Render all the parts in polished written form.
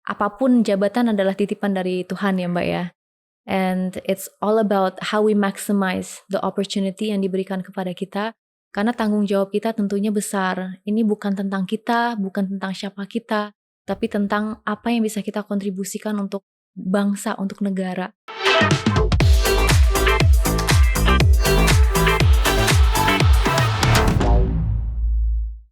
apapun jabatan adalah titipan dari Tuhan ya Mbak ya. And it's all about how we maximize the opportunity yang diberikan kepada kita. Karena tanggung jawab kita tentunya besar. Ini bukan tentang kita, bukan tentang siapa kita, tapi tentang apa yang bisa kita kontribusikan untuk bangsa, untuk negara.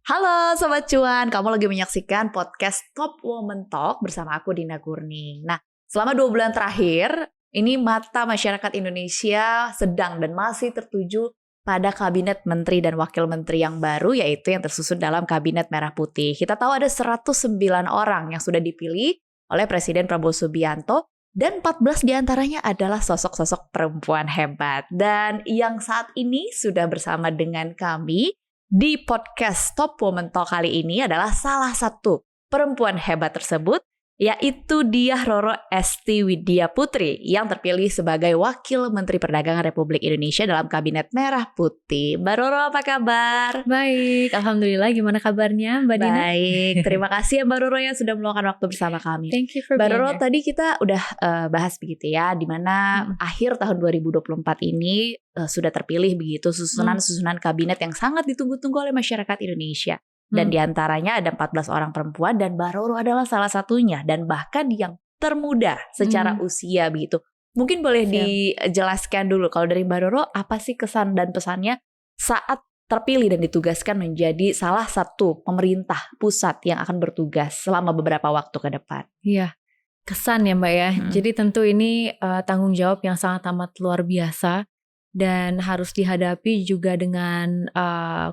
Halo Sobat Cuan, kamu lagi menyaksikan podcast Top Woman Talk bersama aku Dina Gurning. Nah, selama 2 bulan terakhir, ini mata masyarakat Indonesia sedang dan masih tertuju pada kabinet menteri dan wakil menteri yang baru, yaitu yang tersusun dalam kabinet merah putih. Kita tahu ada 109 orang yang sudah dipilih oleh Presiden Prabowo Subianto, dan 14 diantaranya adalah sosok-sosok perempuan hebat. Dan yang saat ini sudah bersama dengan kami di podcast Top Woman Talk kali ini adalah salah satu perempuan hebat tersebut, yaitu Diah Roro Esti Widya Putri yang terpilih sebagai Wakil Menteri Perdagangan Republik Indonesia dalam Kabinet Merah Putih. Mbak Roro, apa kabar? Baik, Alhamdulillah. Gimana kabarnya Mbak Dina? Baik, terima kasih ya Mbak Roro yang sudah meluangkan waktu bersama kami. Thank you for Mbak being Roro, here. tadi kita udah bahas begitu ya, di mana akhir tahun 2024 ini sudah terpilih begitu susunan kabinet yang sangat ditunggu-tunggu oleh masyarakat Indonesia. Dan diantaranya ada 14 orang perempuan dan Mbak Roro adalah salah satunya dan bahkan yang termuda secara usia begitu. Mungkin boleh dijelaskan dulu kalau dari Mbak Roro apa sih kesan dan pesannya saat terpilih dan ditugaskan menjadi salah satu pemerintah pusat yang akan bertugas selama beberapa waktu ke depan. Iya, kesan ya Mbak ya. Jadi tentu ini tanggung jawab yang sangat amat luar biasa dan harus dihadapi juga dengan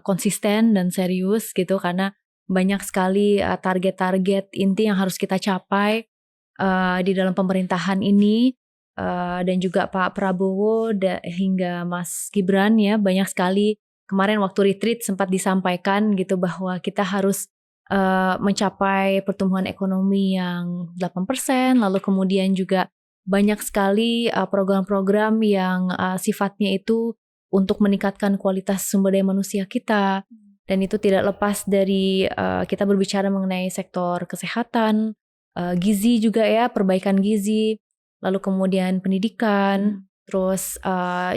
konsisten dan serius gitu, karena banyak sekali target-target inti yang harus kita capai di dalam pemerintahan ini, dan juga Pak Prabowo hingga Mas Gibran ya, banyak sekali. Kemarin waktu retreat sempat disampaikan gitu bahwa kita harus mencapai pertumbuhan ekonomi yang 8%, lalu kemudian juga banyak sekali program-program yang sifatnya itu untuk meningkatkan kualitas sumber daya manusia kita. Dan itu tidak lepas dari kita berbicara mengenai sektor kesehatan, gizi juga ya, perbaikan gizi, lalu kemudian pendidikan, terus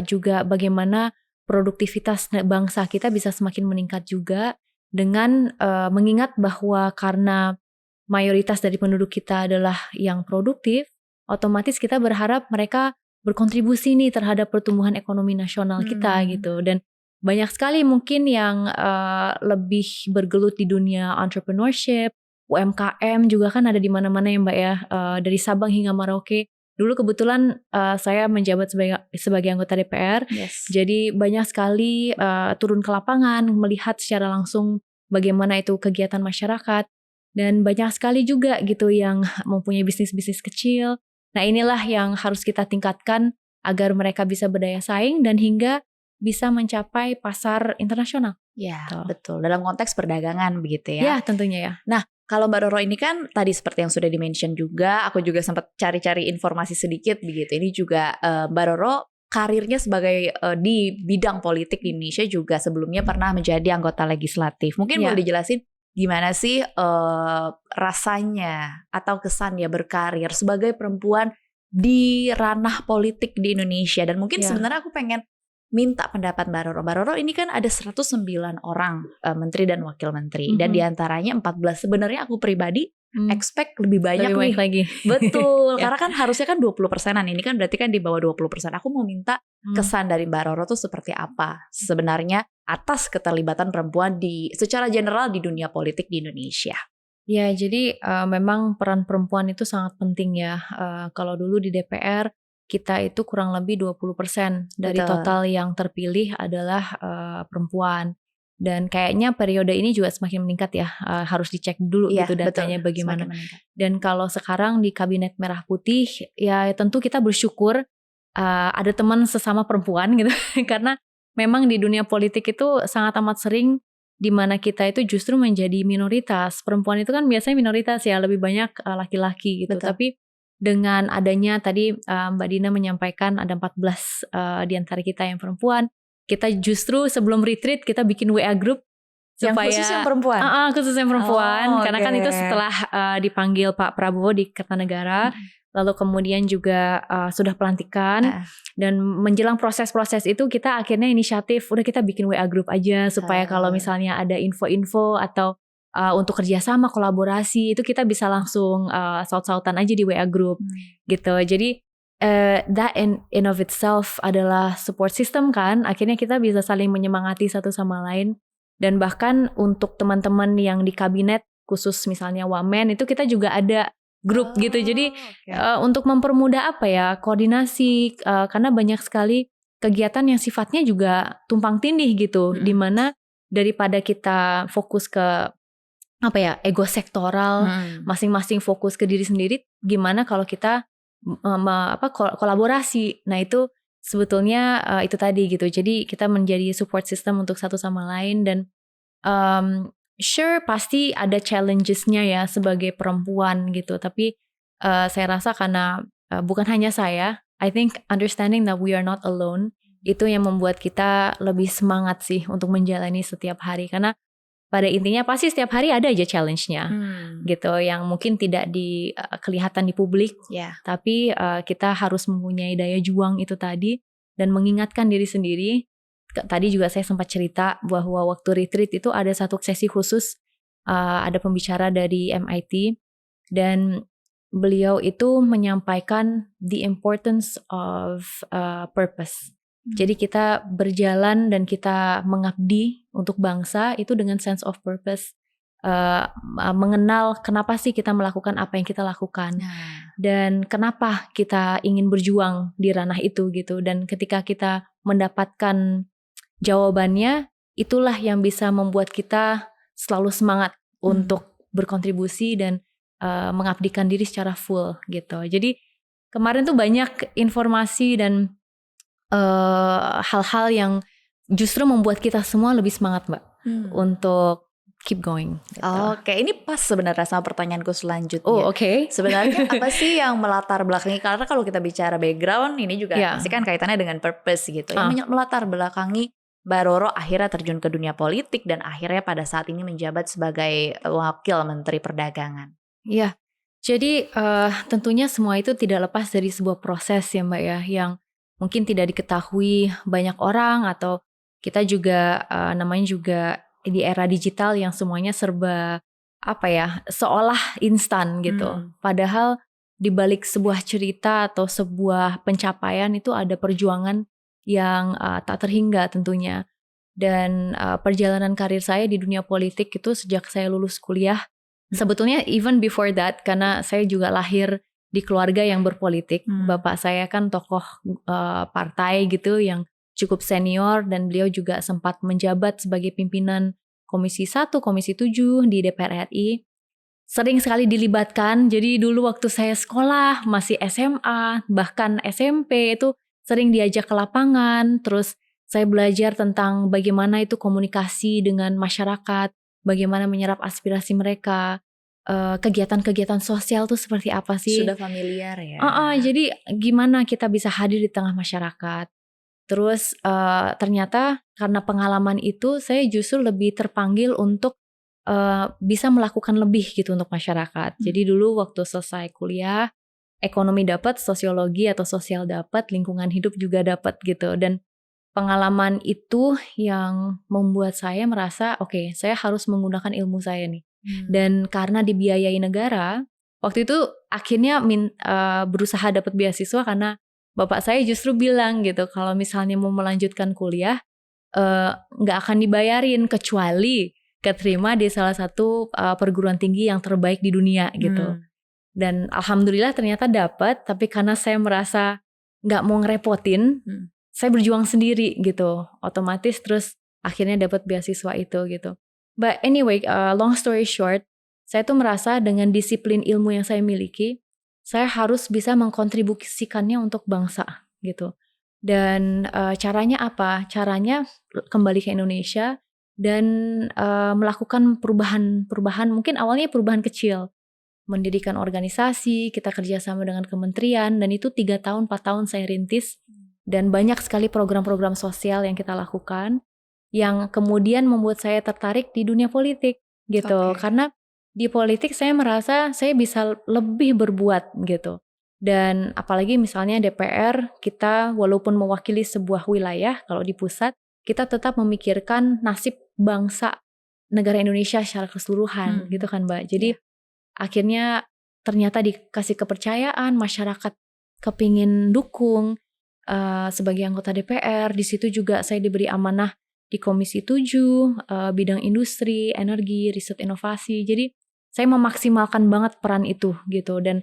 juga bagaimana produktivitas bangsa kita bisa semakin meningkat juga dengan mengingat bahwa karena mayoritas dari penduduk kita adalah yang produktif, otomatis kita berharap mereka berkontribusi nih terhadap pertumbuhan ekonomi nasional kita gitu. Dan banyak sekali mungkin yang lebih bergelut di dunia entrepreneurship, UMKM juga kan ada di mana-mana ya Mbak ya, dari Sabang hingga Merauke. Dulu kebetulan saya menjabat sebagai anggota DPR, jadi banyak sekali turun ke lapangan melihat secara langsung bagaimana itu kegiatan masyarakat. Dan banyak sekali juga gitu yang mempunyai bisnis-bisnis kecil. Nah inilah yang harus kita tingkatkan agar mereka bisa berdaya saing dan hingga bisa mencapai pasar internasional. Ya, betul. Dalam konteks perdagangan begitu ya. Ya, tentunya ya. Nah, kalau Mbak Roro ini kan tadi seperti yang sudah di-mention juga, aku juga sempat cari-cari informasi sedikit begitu. Ini juga Mbak Roro karirnya sebagai di bidang politik di Indonesia juga sebelumnya pernah menjadi anggota legislatif. Mungkin boleh dijelasin gimana sih rasanya atau kesannya berkarir sebagai perempuan di ranah politik di Indonesia. Dan mungkin sebenarnya aku pengen minta pendapat Mbak Roro. Mbak Roro ini kan ada 109 orang menteri dan wakil menteri. Dan diantaranya 14 sebenarnya aku pribadi expect lebih banyak nih. Lagi. Betul, karena kan harusnya kan 20%-an. Ini kan berarti kan di bawah 20%. Aku mau minta kesan dari Mbak Roro tuh seperti apa sebenarnya atas keterlibatan perempuan secara general di dunia politik di Indonesia. Ya, jadi memang peran perempuan itu sangat penting ya. Kalau dulu di DPR kita itu kurang lebih 20% dari total yang terpilih adalah perempuan. Dan kayaknya periode ini juga semakin meningkat ya, harus dicek dulu gitu datanya bagaimana. Dan kalau sekarang di Kabinet Merah Putih, ya tentu kita bersyukur ada teman sesama perempuan gitu, karena memang di dunia politik itu sangat amat sering di mana kita itu justru menjadi minoritas. Perempuan itu kan biasanya minoritas ya, lebih banyak laki-laki gitu. Tapi dengan adanya tadi Mbak Dina menyampaikan ada 14 di antara kita yang perempuan, kita justru sebelum retreat kita bikin WA group Yang supaya khusus yang perempuan? Khusus yang perempuan, karena kan itu oke. setelah dipanggil Pak Prabowo di Kertanegara, lalu kemudian juga sudah pelantikan, dan menjelang proses-proses itu kita akhirnya inisiatif, udah kita bikin WA group aja supaya kalau misalnya ada info-info atau untuk kerjasama kolaborasi itu kita bisa langsung saut-sautan aja di WA group gitu. Jadi that in of itself adalah support system kan, akhirnya kita bisa saling menyemangati satu sama lain. Dan bahkan untuk teman-teman yang di kabinet khusus misalnya Wamen itu kita juga ada grup gitu. Jadi untuk mempermudah koordinasi, karena banyak sekali kegiatan yang sifatnya juga tumpang tindih gitu, dimana daripada kita fokus ke ego sektoral, masing-masing fokus ke diri sendiri, gimana kalau kita kolaborasi. Nah itu sebetulnya itu tadi gitu. Jadi kita menjadi support system untuk satu sama lain. Dan sure pasti ada challenges-nya ya sebagai perempuan gitu. Tapi saya rasa karena bukan hanya saya, I think understanding that we are not alone itu yang membuat kita lebih semangat sih untuk menjalani setiap hari. Karena pada intinya pasti setiap hari ada aja challenge-nya gitu, yang mungkin tidak kelihatan di publik, tapi kita harus mempunyai daya juang itu tadi dan mengingatkan diri sendiri. Tadi juga saya sempat cerita bahwa waktu retreat itu ada satu sesi khusus, ada pembicara dari MIT dan beliau itu menyampaikan the importance of purpose. Jadi kita berjalan dan kita mengabdi untuk bangsa itu dengan sense of purpose, mengenal kenapa sih kita melakukan apa yang kita lakukan, dan kenapa kita ingin berjuang di ranah itu gitu. Dan ketika kita mendapatkan jawabannya, itulah yang bisa membuat kita selalu semangat untuk berkontribusi dan mengabdikan diri secara full gitu. Jadi kemarin tuh banyak informasi dan hal-hal yang justru membuat kita semua lebih semangat Mbak untuk keep going gitu. Oke, ini pas sebenarnya sama pertanyaanku selanjutnya. Oke. Sebenarnya apa sih yang melatar belakangi, karena kalau kita bicara background ini juga pasti kan kaitannya dengan purpose gitu. Yang melatar belakangi Mbak Roro akhirnya terjun ke dunia politik dan akhirnya pada saat ini menjabat sebagai Wakil Menteri Perdagangan. Iya. Jadi tentunya semua itu tidak lepas dari sebuah proses ya Mbak ya, yang mungkin tidak diketahui banyak orang, atau kita juga namanya juga di era digital yang semuanya serba seolah instan gitu. Padahal di balik sebuah cerita atau sebuah pencapaian itu ada perjuangan yang tak terhingga tentunya. Dan perjalanan karir saya di dunia politik itu sejak saya lulus kuliah, sebetulnya even before that, karena saya juga lahir di keluarga yang berpolitik. Bapak saya kan tokoh partai gitu yang cukup senior, dan beliau juga sempat menjabat sebagai pimpinan Komisi 1, Komisi 7 di DPR RI. Sering sekali dilibatkan, jadi dulu waktu saya sekolah, masih SMA, bahkan SMP itu sering diajak ke lapangan. Terus saya belajar tentang bagaimana itu komunikasi dengan masyarakat, bagaimana menyerap aspirasi mereka, kegiatan-kegiatan sosial tuh seperti apa sih. Sudah familiar ya. Jadi gimana kita bisa hadir di tengah masyarakat. Terus ternyata karena pengalaman itu saya justru lebih terpanggil untuk bisa melakukan lebih gitu untuk masyarakat. Jadi dulu waktu selesai kuliah, ekonomi dapat, sosiologi atau sosial dapat, lingkungan hidup juga dapat gitu. Dan pengalaman itu yang membuat saya merasa oke, saya harus menggunakan ilmu saya nih. Dan karena dibiayai negara, waktu itu akhirnya berusaha dapat beasiswa karena bapak saya justru bilang gitu, kalau misalnya mau melanjutkan kuliah nggak akan dibayarin kecuali keterima di salah satu perguruan tinggi yang terbaik di dunia gitu. Dan alhamdulillah ternyata dapat, tapi karena saya merasa nggak mau ngerepotin, saya berjuang sendiri gitu, otomatis terus akhirnya dapat beasiswa itu gitu. But anyway, long story short, saya tuh merasa dengan disiplin ilmu yang saya miliki, saya harus bisa mengkontribusikannya untuk bangsa gitu. Dan caranya apa? Caranya kembali ke Indonesia dan melakukan perubahan, mungkin awalnya perubahan kecil. Mendirikan organisasi, kita kerjasama dengan kementerian, dan itu 3 tahun, 4 tahun saya rintis. Dan banyak sekali program-program sosial yang kita lakukan. yang kemudian membuat saya tertarik di dunia politik gitu. Oke. Karena di politik saya merasa saya bisa lebih berbuat gitu. Dan apalagi misalnya DPR, kita walaupun mewakili sebuah wilayah, kalau di pusat kita tetap memikirkan nasib bangsa negara Indonesia secara keseluruhan gitu kan Mbak. Jadi akhirnya ternyata dikasih kepercayaan, masyarakat kepingin dukung sebagai anggota DPR. Di situ juga saya diberi amanah di Komisi 7, bidang industri, energi, riset inovasi. Jadi saya memaksimalkan banget peran itu gitu, dan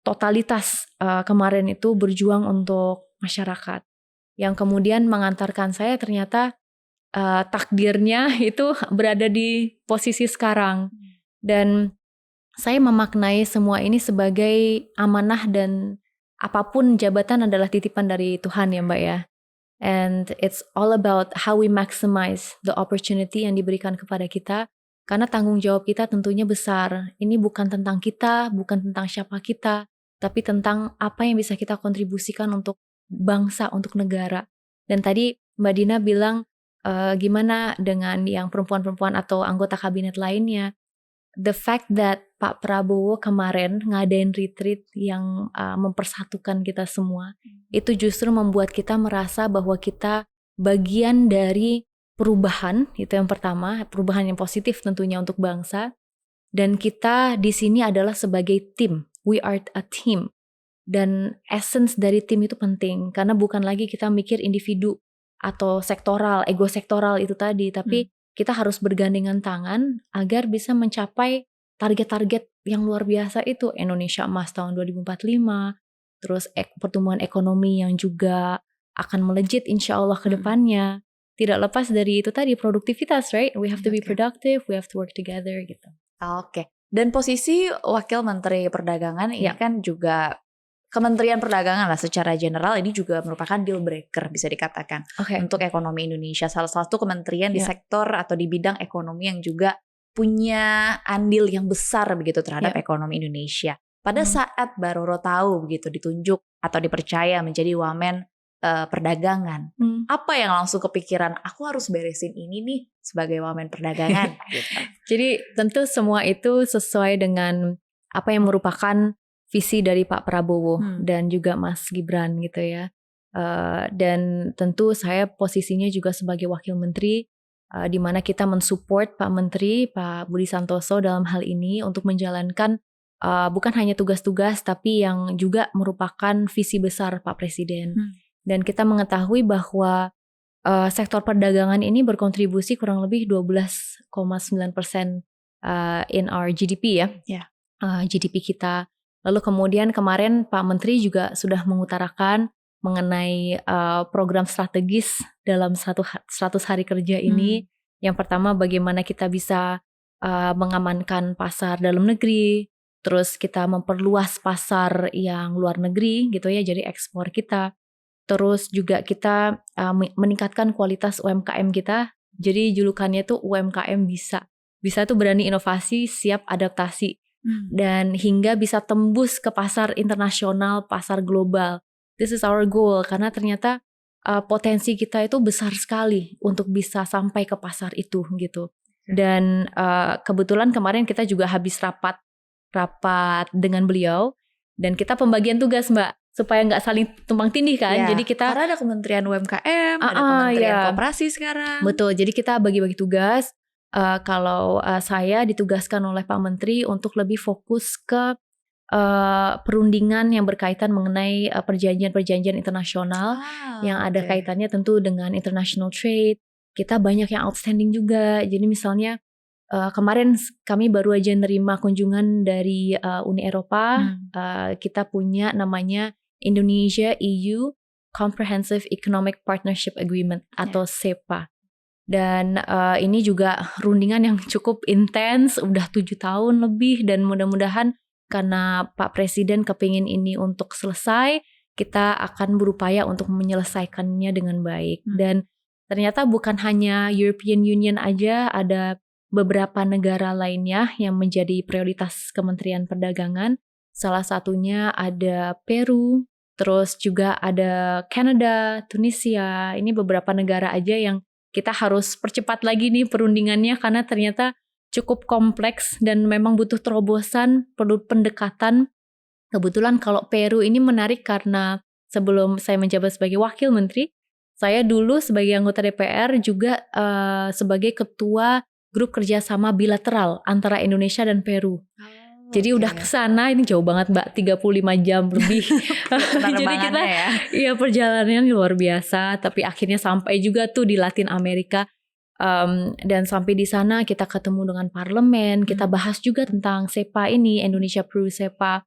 totalitas kemarin itu berjuang untuk masyarakat. Yang kemudian mengantarkan saya ternyata takdirnya itu berada di posisi sekarang. Dan saya memaknai semua ini sebagai amanah, dan apapun jabatan adalah titipan dari Tuhan ya Mbak ya. And it's all about how we maximize the opportunity yang diberikan kepada kita. Karena tanggung jawab kita tentunya besar. Ini bukan tentang kita, bukan tentang siapa kita, tapi tentang apa yang bisa kita kontribusikan untuk bangsa, untuk negara. Dan tadi Mbak Dina bilang gimana dengan yang perempuan-perempuan atau anggota kabinet lainnya. The fact that Pak Prabowo kemarin ngadain retreat yang mempersatukan kita semua, itu justru membuat kita merasa bahwa kita bagian dari perubahan. Itu yang pertama, perubahan yang positif tentunya untuk bangsa. Dan kita di sini adalah sebagai tim. We are a team. Dan essence dari tim itu penting, karena bukan lagi kita mikir individu atau sektoral, ego sektoral itu tadi, tapi kita harus bergandengan tangan agar bisa mencapai target-target yang luar biasa itu. Indonesia Emas tahun 2045, terus pertumbuhan ekonomi yang juga akan melejit insya Allah ke depannya. Tidak lepas dari itu tadi, produktivitas, right? We have to be productive, we have to work together gitu. Oke. Dan posisi Wakil Menteri Perdagangan ini kan juga Kementerian Perdagangan lah secara general, ini juga merupakan deal breaker bisa dikatakan untuk ekonomi Indonesia. Salah satu kementerian di sektor atau di bidang ekonomi yang juga punya andil yang besar begitu terhadap ekonomi Indonesia. Pada saat Mbak Roro tahu begitu ditunjuk atau dipercaya menjadi Wamen Perdagangan, apa yang langsung kepikiran? Aku harus beresin ini nih sebagai Wamen Perdagangan. Gitu. Jadi tentu semua itu sesuai dengan apa yang merupakan visi dari Pak Prabowo dan juga Mas Gibran gitu ya. Dan tentu saya posisinya juga sebagai wakil menteri, di mana kita mensupport Pak Menteri, Pak Budi Santoso dalam hal ini untuk menjalankan bukan hanya tugas-tugas tapi yang juga merupakan visi besar Pak Presiden. Dan kita mengetahui bahwa sektor perdagangan ini berkontribusi kurang lebih 12,9% in our GDP ya. GDP kita. Lalu kemudian kemarin Pak Menteri juga sudah mengutarakan mengenai program strategis dalam 100 hari kerja ini. Yang pertama bagaimana kita bisa mengamankan pasar dalam negeri, terus kita memperluas pasar yang luar negeri gitu ya, jadi ekspor kita. Terus juga kita meningkatkan kualitas UMKM kita. Jadi julukannya tuh UMKM bisa tuh berani inovasi, siap adaptasi. Dan hingga bisa tembus ke pasar internasional, pasar global. This is our goal, karena ternyata potensi kita itu besar sekali untuk bisa sampai ke pasar itu gitu. Dan kebetulan kemarin kita juga habis rapat dengan beliau, dan kita pembagian tugas Mbak, supaya nggak saling tumpang tindih kan. Jadi kita karena ada Kementerian UMKM, ada Kementerian Koperasi sekarang. Betul, jadi kita bagi-bagi tugas. Kalau saya ditugaskan oleh Pak Menteri untuk lebih fokus ke perundingan yang berkaitan mengenai perjanjian-perjanjian internasional yang ada kaitannya tentu dengan international trade. Kita banyak yang outstanding juga. Jadi misalnya kemarin kami baru aja nerima kunjungan dari Uni Eropa. Kita punya namanya Indonesia EU Comprehensive Economic Partnership Agreement atau SEPA. Dan ini juga rundingan yang cukup intens, udah 7 tahun lebih, dan mudah-mudahan karena Pak Presiden kepingin ini untuk selesai, kita akan berupaya untuk menyelesaikannya dengan baik. Dan ternyata bukan hanya European Union aja, ada beberapa negara lainnya yang menjadi prioritas Kementerian Perdagangan. Salah satunya ada Peru, terus juga ada Kanada, Tunisia. Ini beberapa negara aja yang kita harus percepat lagi nih perundingannya karena ternyata cukup kompleks dan memang butuh terobosan, perlu pendekatan. Kebetulan kalau Peru ini menarik karena sebelum saya menjabat sebagai wakil menteri, saya dulu sebagai anggota DPR juga sebagai ketua grup kerjasama bilateral antara Indonesia dan Peru. Jadi udah kesana, ini jauh banget Mbak, 35 jam lebih. Jadi kita ya perjalanannya luar biasa, tapi akhirnya sampai juga tuh di Latin Amerika. Dan sampai di sana kita ketemu dengan parlemen, kita bahas juga tentang SEPA ini, Indonesia Peru SEPA.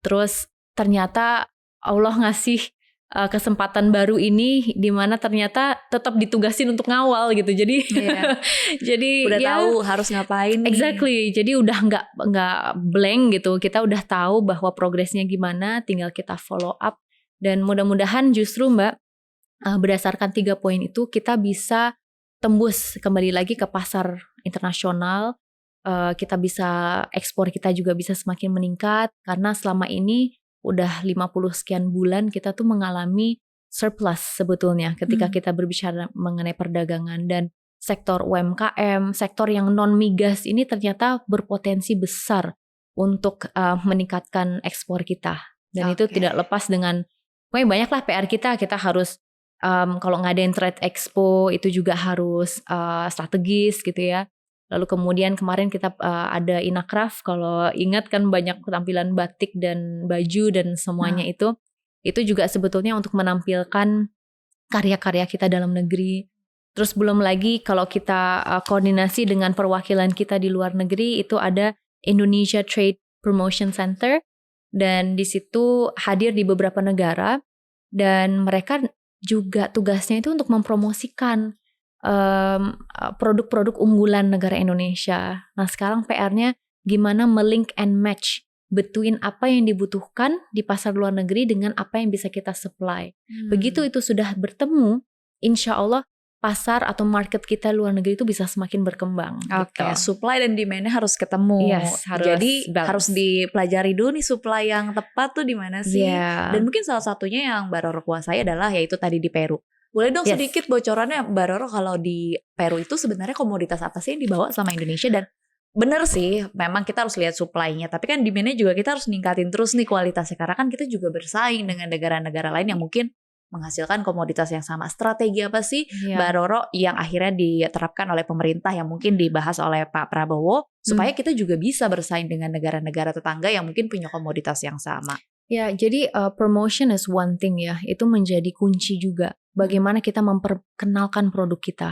Terus ternyata Allah ngasih kesempatan baru ini di mana ternyata tetap ditugasin untuk ngawal gitu. Jadi jadi udah tahu harus ngapain nih. Exactly. Jadi udah nggak blank gitu. Kita udah tahu bahwa progresnya gimana, tinggal kita follow up dan mudah-mudahan justru Mbak berdasarkan 3 poin itu kita bisa tembus kembali lagi ke pasar internasional. Kita bisa ekspor kita juga bisa semakin meningkat karena selama ini udah 50 sekian bulan kita tuh mengalami surplus sebetulnya ketika kita berbicara mengenai perdagangan dan sektor UMKM, sektor yang non migas ini ternyata berpotensi besar untuk meningkatkan ekspor kita dan itu tidak lepas dengan banyaklah PR kita harus kalau ngadain trade expo itu juga harus strategis gitu ya. Lalu kemudian kemarin kita ada Inakraf, kalau ingat kan banyak tampilan batik dan baju dan semuanya itu juga sebetulnya untuk menampilkan karya-karya kita dalam negeri. Terus belum lagi kalau kita koordinasi dengan perwakilan kita di luar negeri itu ada Indonesia Trade Promotion Center dan di situ hadir di beberapa negara dan mereka juga tugasnya itu untuk mempromosikan produk-produk unggulan negara Indonesia. Nah sekarang PR-nya gimana melink and match between apa yang dibutuhkan di pasar luar negeri dengan apa yang bisa kita supply. Begitu itu sudah bertemu, insya Allah pasar atau market kita luar negeri itu bisa semakin berkembang. Gitu. Supply dan demand-nya harus ketemu. Jadi harus dipelajari dulu nih supply yang tepat tuh di mana sih. Dan mungkin salah satunya yang Mbak Roro kuasai adalah yaitu tadi di Peru. Boleh dong sedikit bocorannya Mbak Roro kalau di Peru itu sebenarnya komoditas apa sih yang dibawa sama Indonesia dan bener sih memang kita harus lihat supply-nya tapi kan demand-nya juga kita harus ningkatin terus nih kualitasnya karena kan kita juga bersaing dengan negara-negara lain yang mungkin menghasilkan komoditas yang sama. Strategi apa sih Mbak Roro yang akhirnya diterapkan oleh pemerintah yang mungkin dibahas oleh Pak Prabowo supaya kita juga bisa bersaing dengan negara-negara tetangga yang mungkin punya komoditas yang sama? Ya, jadi promotion is one thing ya, itu menjadi kunci juga. Bagaimana kita memperkenalkan produk kita.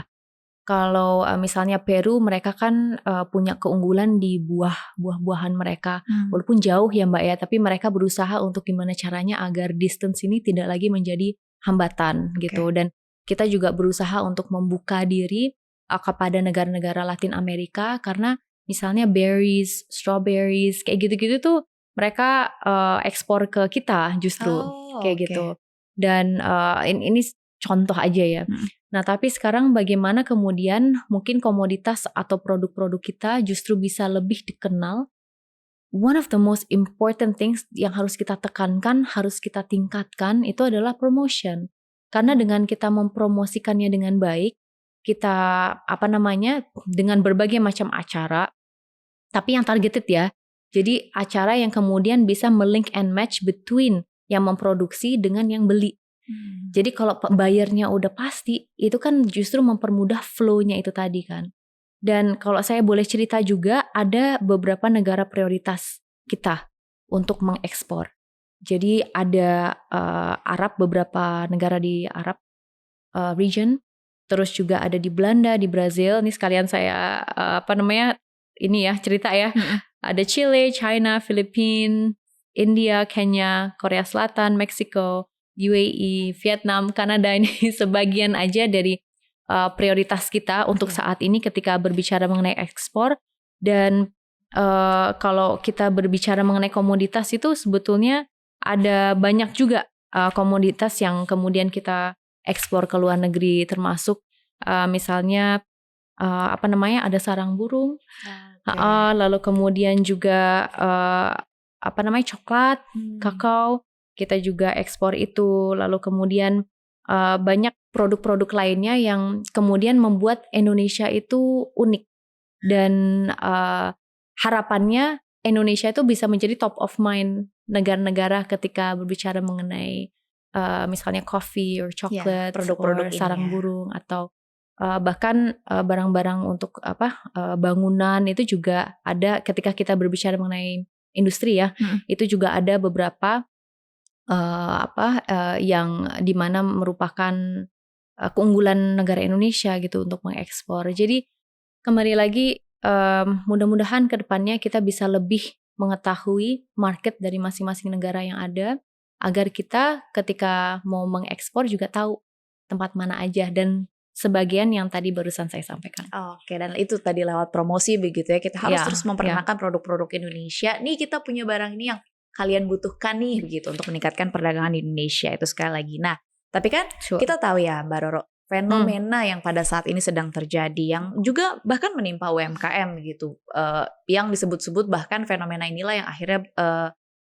Kalau misalnya Peru, mereka kan punya keunggulan di buah-buahan mereka. Walaupun jauh ya Mbak ya, tapi mereka berusaha untuk gimana caranya agar distance ini tidak lagi menjadi hambatan gitu. Dan kita juga berusaha untuk membuka diri kepada negara-negara Latin Amerika karena misalnya berries, strawberries, kayak gitu-gitu tuh mereka ekspor ke kita justru gitu. Dan ini contoh aja ya. Nah tapi sekarang bagaimana kemudian mungkin komoditas atau produk-produk kita justru bisa lebih dikenal. One of the most important things yang harus kita tekankan, harus kita tingkatkan itu adalah promotion. Karena dengan kita mempromosikannya dengan baik, kita dengan berbagai macam acara, tapi yang targeted ya. Jadi acara yang kemudian bisa melink and match between yang memproduksi dengan yang beli. Jadi kalau bayarnya udah pasti, itu kan justru mempermudah flow-nya itu tadi kan. Dan kalau saya boleh cerita juga, ada beberapa negara prioritas kita untuk mengekspor. Jadi ada beberapa negara di Arab region, terus juga ada di Belanda, di Brazil. Ini sekalian saya cerita ya. Ada Chile, China, Filipina, India, Kenya, Korea Selatan, Meksiko, UAE, Vietnam, Kanada, ini sebagian aja dari prioritas kita untuk saat ini ketika berbicara mengenai ekspor. Dan kalau kita berbicara mengenai komoditas itu sebetulnya ada banyak juga komoditas yang kemudian kita ekspor ke luar negeri, termasuk misalnya ada sarang burung, lalu kemudian juga coklat, kakao, kita juga ekspor itu. Lalu kemudian banyak produk-produk lainnya yang kemudian membuat Indonesia itu unik. Dan harapannya Indonesia itu bisa menjadi top of mind negara-negara ketika berbicara mengenai misalnya coffee or chocolate, produk-produk or sarang ini ya. burung, atau bahkan barang-barang untuk bangunan itu juga ada. Ketika kita berbicara mengenai industri ya, itu juga ada beberapa yang dimana merupakan keunggulan negara Indonesia gitu untuk mengekspor. Jadi kembali lagi, mudah-mudahan ke depannya kita bisa lebih mengetahui market dari masing-masing negara yang ada, agar kita ketika mau mengekspor juga tahu tempat mana aja, dan sebagian yang tadi barusan saya sampaikan. Oke, dan itu tadi lewat promosi begitu ya, kita harus Ya, terus memperkenalkan produk-produk Indonesia. Nih kita punya barang ini yang kalian butuhkan nih begitu untuk meningkatkan perdagangan di Indonesia itu sekali lagi. Nah, tapi kan Sure. kita tahu ya Mbak Roro, fenomena yang pada saat ini sedang terjadi yang juga bahkan menimpa UMKM gitu, yang disebut-sebut bahkan fenomena inilah yang akhirnya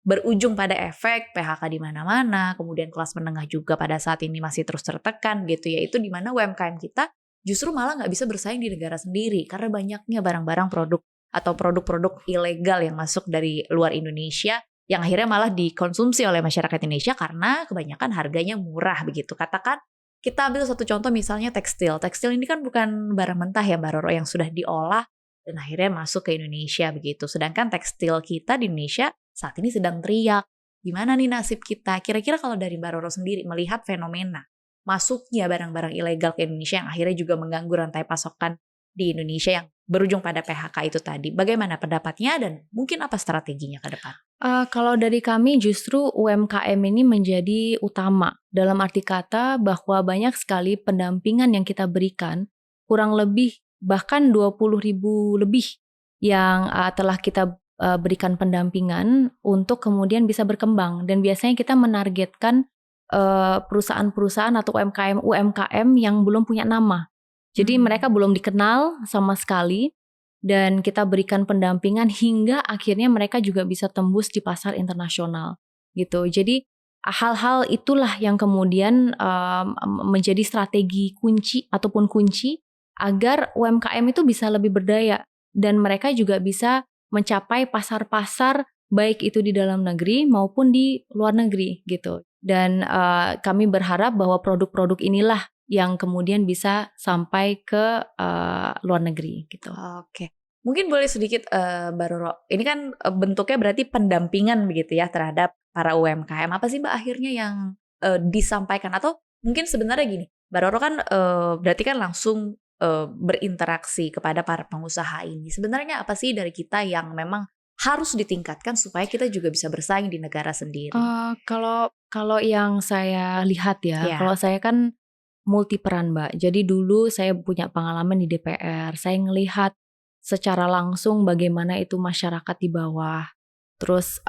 berujung pada efek PHK di mana-mana, kemudian kelas menengah juga pada saat ini masih terus tertekan gitu, yaitu di mana UMKM kita justru malah nggak bisa bersaing di negara sendiri karena banyaknya barang-barang produk atau produk-produk ilegal yang masuk dari luar Indonesia yang akhirnya malah dikonsumsi oleh masyarakat Indonesia karena kebanyakan harganya murah begitu. Katakan kita ambil satu contoh misalnya tekstil. Tekstil ini kan bukan barang mentah ya Mbak Roro, yang sudah diolah dan akhirnya masuk ke Indonesia begitu. Sedangkan tekstil kita di Indonesia saat ini sedang teriak. Gimana nih nasib kita? Kira-kira kalau dari Mbak Roro sendiri melihat fenomena masuknya barang-barang ilegal ke Indonesia yang akhirnya juga mengganggu rantai pasokan di Indonesia yang berujung pada PHK itu tadi. Bagaimana pendapatnya dan mungkin apa strateginya ke depan? Kalau dari kami justru UMKM ini menjadi utama, dalam arti kata bahwa banyak sekali pendampingan yang kita berikan, kurang lebih bahkan 20.000 lebih yang telah kita berikan pendampingan untuk kemudian bisa berkembang. Dan biasanya kita menargetkan perusahaan-perusahaan atau UMKM yang belum punya nama. Jadi mereka belum dikenal sama sekali, dan kita berikan pendampingan hingga akhirnya mereka juga bisa tembus di pasar internasional gitu. Jadi hal-hal itulah yang kemudian menjadi strategi kunci ataupun kunci agar UMKM itu bisa lebih berdaya dan mereka juga bisa mencapai pasar-pasar baik itu di dalam negeri maupun di luar negeri gitu. Dan kami berharap bahwa produk-produk inilah yang kemudian bisa sampai ke luar negeri gitu. Oke. Mungkin boleh sedikit Mbak Roro, ini kan bentuknya berarti pendampingan begitu ya terhadap para UMKM. Apa sih Mbak akhirnya yang disampaikan? Atau mungkin sebenarnya gini, Mbak Roro kan berarti kan langsung berinteraksi kepada para pengusaha ini. Sebenarnya apa sih dari kita yang memang harus ditingkatkan supaya kita juga bisa bersaing di negara sendiri? Kalau yang saya lihat ya, Ya. kalau saya kan multi peran Mbak. Jadi dulu saya punya pengalaman di DPR. Saya ngelihat secara langsung bagaimana itu masyarakat di bawah. Terus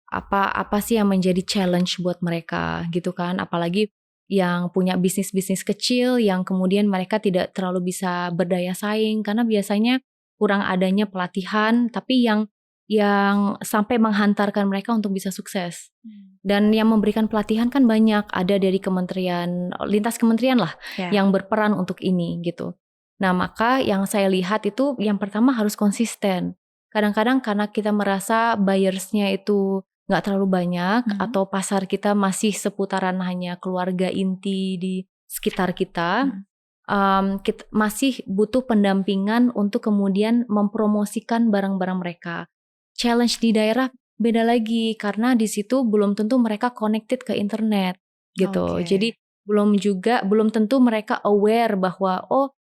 apa sih yang menjadi challenge buat mereka gitu kan? Apalagi yang punya bisnis-bisnis kecil yang kemudian mereka tidak terlalu bisa berdaya saing karena biasanya kurang adanya pelatihan, tapi yang sampai menghantarkan mereka untuk bisa sukses. Dan yang memberikan pelatihan kan banyak, ada dari kementerian, lintas kementerian lah yang berperan untuk ini gitu. Nah maka yang saya lihat itu yang pertama harus konsisten. Kadang-kadang karena kita merasa buyersnya itu gak terlalu banyak atau pasar kita masih seputaran hanya keluarga inti di sekitar kita, kita masih butuh pendampingan untuk kemudian mempromosikan barang-barang mereka. Challenge di daerah beda lagi karena di situ belum tentu mereka connected ke internet gitu. Jadi belum tentu mereka aware bahwa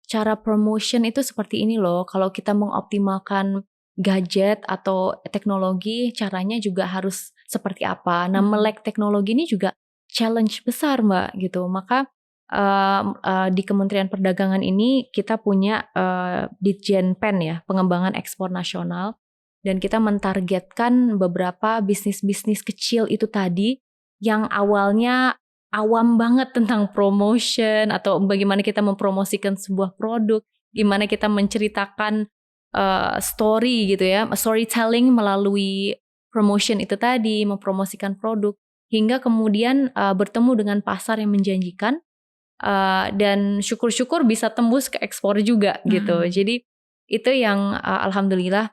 cara promotion itu seperti ini loh. Kalau kita mengoptimalkan gadget atau teknologi, caranya juga harus seperti apa. Nah, melek teknologi ini juga challenge besar Mbak gitu. Maka di Kementerian Perdagangan ini kita punya Ditjen PEN ya, pengembangan ekspor nasional. Dan kita mentargetkan beberapa bisnis-bisnis kecil itu tadi yang awalnya awam banget tentang promotion atau bagaimana kita mempromosikan sebuah produk, gimana kita menceritakan story gitu ya, storytelling melalui promotion itu tadi, mempromosikan produk, hingga kemudian bertemu dengan pasar yang menjanjikan dan syukur-syukur bisa tembus ke ekspor juga gitu. Jadi itu yang alhamdulillah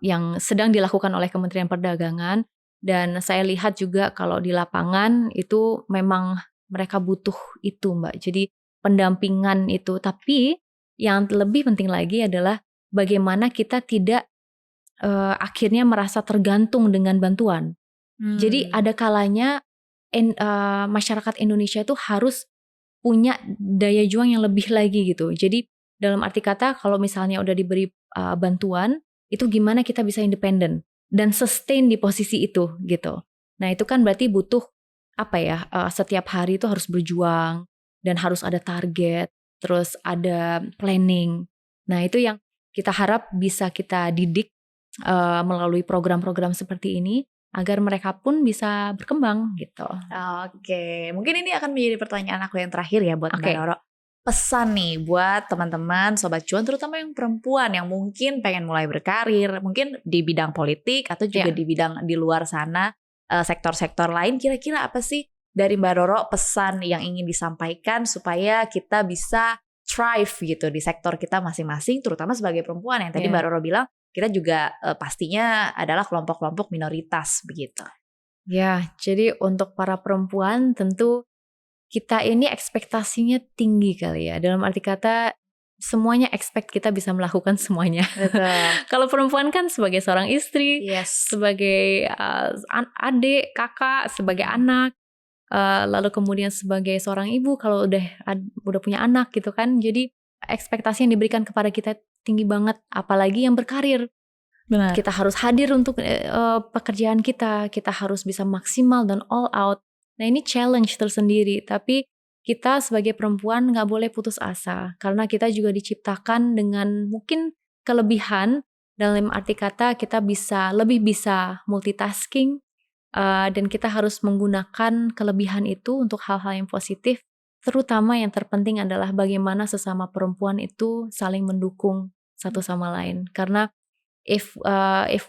yang sedang dilakukan oleh Kementerian Perdagangan, dan saya lihat juga kalau di lapangan itu memang mereka butuh itu Mbak. Jadi pendampingan itu, tapi yang lebih penting lagi adalah bagaimana kita tidak akhirnya merasa tergantung dengan bantuan. Jadi ada kalanya masyarakat Indonesia itu harus punya daya juang yang lebih lagi gitu. Jadi dalam arti kata kalau misalnya udah diberi bantuan, itu gimana kita bisa independen dan sustain di posisi itu gitu. Nah itu kan berarti butuh setiap hari itu harus berjuang dan harus ada target, terus ada planning. Nah itu yang kita harap bisa kita didik melalui program-program seperti ini agar mereka pun bisa berkembang gitu. Oke, mungkin ini akan menjadi pertanyaan aku yang terakhir ya buat Mbak Roro. Pesan nih buat teman-teman Sobat Cuan, terutama yang perempuan yang mungkin pengen mulai berkarir, mungkin di bidang politik atau juga di bidang di luar sana, sektor-sektor lain. Kira-kira apa sih dari Mbak Roro pesan yang ingin disampaikan supaya kita bisa thrive gitu di sektor kita masing-masing, terutama sebagai perempuan yang tadi Mbak Roro bilang kita juga pastinya adalah kelompok-kelompok minoritas begitu. Ya, jadi untuk para perempuan tentu kita ini ekspektasinya tinggi kali ya. Dalam arti kata semuanya expect kita bisa melakukan semuanya. Kalau perempuan kan sebagai seorang istri, sebagai adik, kakak, sebagai anak, lalu kemudian sebagai seorang ibu kalau udah punya anak gitu kan. Jadi ekspektasi yang diberikan kepada kita tinggi banget, apalagi yang berkarir. Benar. Kita harus hadir untuk pekerjaan kita harus bisa maksimal dan all out. Nah ini challenge tersendiri, tapi kita sebagai perempuan gak boleh putus asa, karena kita juga diciptakan dengan mungkin kelebihan, dalam arti kata kita lebih bisa multitasking, dan kita harus menggunakan kelebihan itu untuk hal-hal yang positif, terutama yang terpenting adalah bagaimana sesama perempuan itu saling mendukung satu sama lain, karena if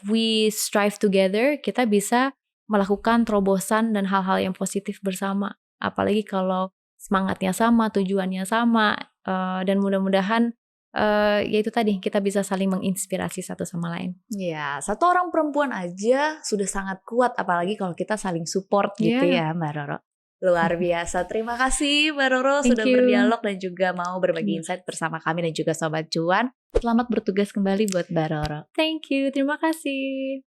we strive together, kita bisa melakukan terobosan dan hal-hal yang positif bersama. Apalagi kalau semangatnya sama, tujuannya sama, dan mudah-mudahan ya itu tadi kita bisa saling menginspirasi satu sama lain. Ya, satu orang perempuan aja sudah sangat kuat, apalagi kalau kita saling support gitu ya Mbak Roro. Luar biasa. Terima kasih Mbak Roro sudah berdialog dan juga mau berbagi insight bersama kami dan juga Sobat Cuan. Selamat bertugas kembali buat Mbak Roro. Thank you, terima kasih.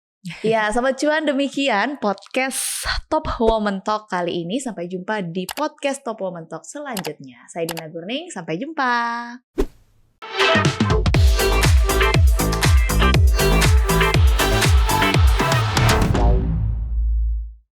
Ya, Sobat Cuan, demikian podcast Top Woman Talk kali ini. Sampai jumpa di podcast Top Woman Talk selanjutnya. Saya Dina Gurning, sampai jumpa.